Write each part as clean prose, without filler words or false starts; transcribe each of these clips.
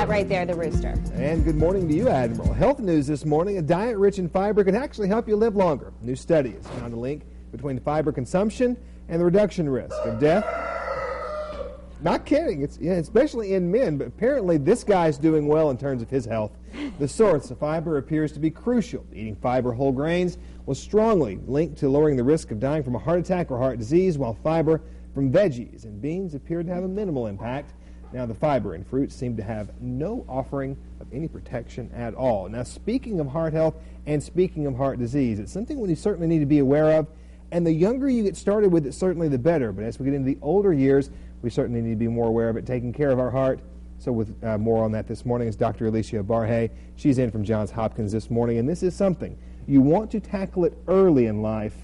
that right there, the rooster. And good morning to you, Admiral. Health news this morning. A diet rich in fiber can actually help you live longer. New study has found a link between fiber consumption and the reduction risk of death. Not kidding. It's especially in men, but apparently this guy's doing well in terms of his health. The source of fiber appears to be crucial. Eating fiber whole grains was strongly linked to lowering the risk of dying from a heart attack or heart disease, while fiber from veggies and beans appeared to have a minimal impact. Now, the fiber in fruits seemed to have no offering of any protection at all. Now, speaking of heart health and speaking of heart disease, it's something we certainly need to be aware of. And the younger you get started with it, certainly the better. But as we get into the older years, we certainly need to be more aware of it, taking care of our heart. So with more on that this morning is Dr. Arbaje. She's in from Johns Hopkins this morning. And this is something you want to tackle it early in life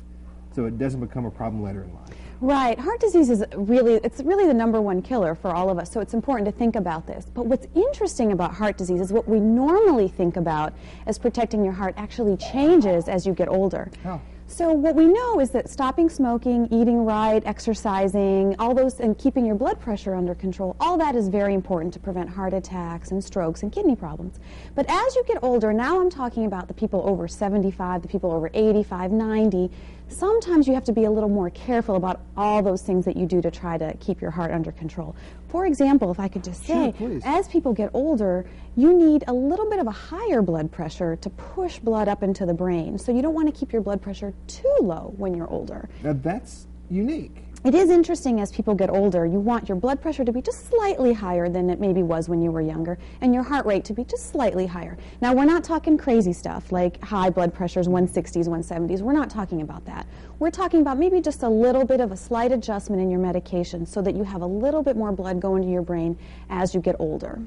so it doesn't become a problem later in life. Right. Heart disease is really the #1 killer for all of us, so it's important to think about this. But what's interesting about heart disease is what we normally think about as protecting your heart actually changes as you get older. How? So what we know is that stopping smoking, eating right, exercising, all those, and keeping your blood pressure under control, all that is very important to prevent heart attacks and strokes and kidney problems. But as you get older, now I'm talking about the people over 75, the people over 85, 90, sometimes you have to be a little more careful about all those things that you do to try to keep your heart under control. For example, if I could just say, as people get older, you need a little bit of a higher blood pressure to push blood up into the brain. So you don't want to keep your blood pressure too low when you're older. Now that's unique. It is interesting as people get older, you want your blood pressure to be just slightly higher than it maybe was when you were younger, and your heart rate to be just slightly higher. Now, we're not talking crazy stuff like high blood pressures, 160s, 170s. We're not talking about that. We're talking about maybe just a little bit of a slight adjustment in your medication so that you have a little bit more blood going to your brain as you get older.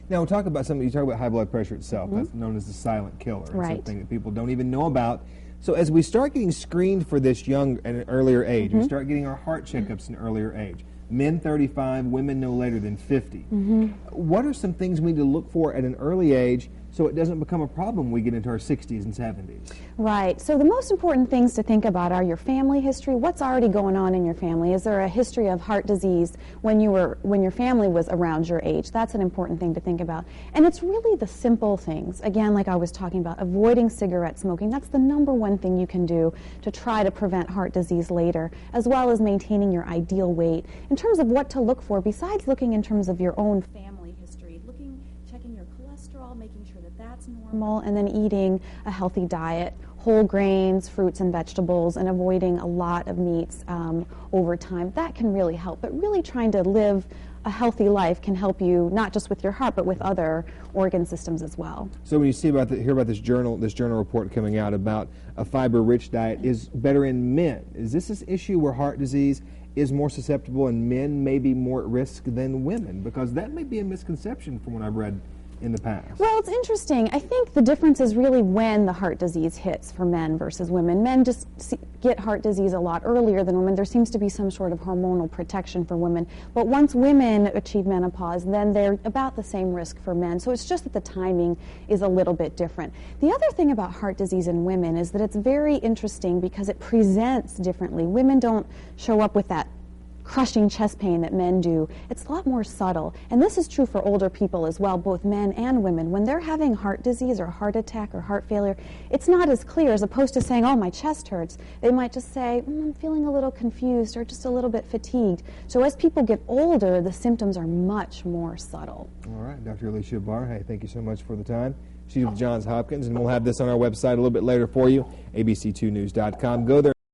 Now, we'll talk about something. You talk about high blood pressure itself. That's known as the silent killer. Right. Something that people don't even know about. So as we start getting screened for this at an earlier age, we start getting our heart checkups at an earlier age. Men 35, women no later than 50. What are some things we need to look for at an early age so it doesn't become a problem when we get into our 60s and 70s? Right. So the most important things to think about are your family history. What's already going on in your family? Is there a history of heart disease when your family was around your age? That's an important thing to think about. And it's really the simple things. Again, like I was talking about, avoiding cigarette smoking. That's the #1 thing you can do to try to prevent heart disease later, as well as maintaining your ideal weight. In terms of what to look for, besides looking in terms of your own family history, checking your cholesterol, making sure that that's normal, and then eating a healthy diet, whole grains, fruits and vegetables, and avoiding a lot of meats over time. That can really help. But really trying to live a healthy life can help you not just with your heart, but with other organ systems as well. So when you hear about this journal report coming out about a fiber-rich diet is better in men, is this issue where heart disease is more susceptible and men may be more at risk than women? Because that may be a misconception from what I've read in the past. Well, it's interesting. I think the difference is really when the heart disease hits for men versus women. Men just get heart disease a lot earlier than women. There seems to be some sort of hormonal protection for women. But once women achieve menopause, then they're about the same risk for men. So it's just that the timing is a little bit different. The other thing about heart disease in women is that it's very interesting because it presents differently. Women don't show up with that crushing chest pain that men do. It's a lot more subtle. And this is true for older people as well, both men and women. When they're having heart disease or heart attack or heart failure, it's not as clear as opposed to saying, oh, my chest hurts. They might just say, I'm feeling a little confused or just a little bit fatigued. So as people get older, the symptoms are much more subtle. All right, Dr. Arbaje, thank you so much for the time. She's with Johns Hopkins, and we'll have this on our website a little bit later for you, abc2news.com. Go there.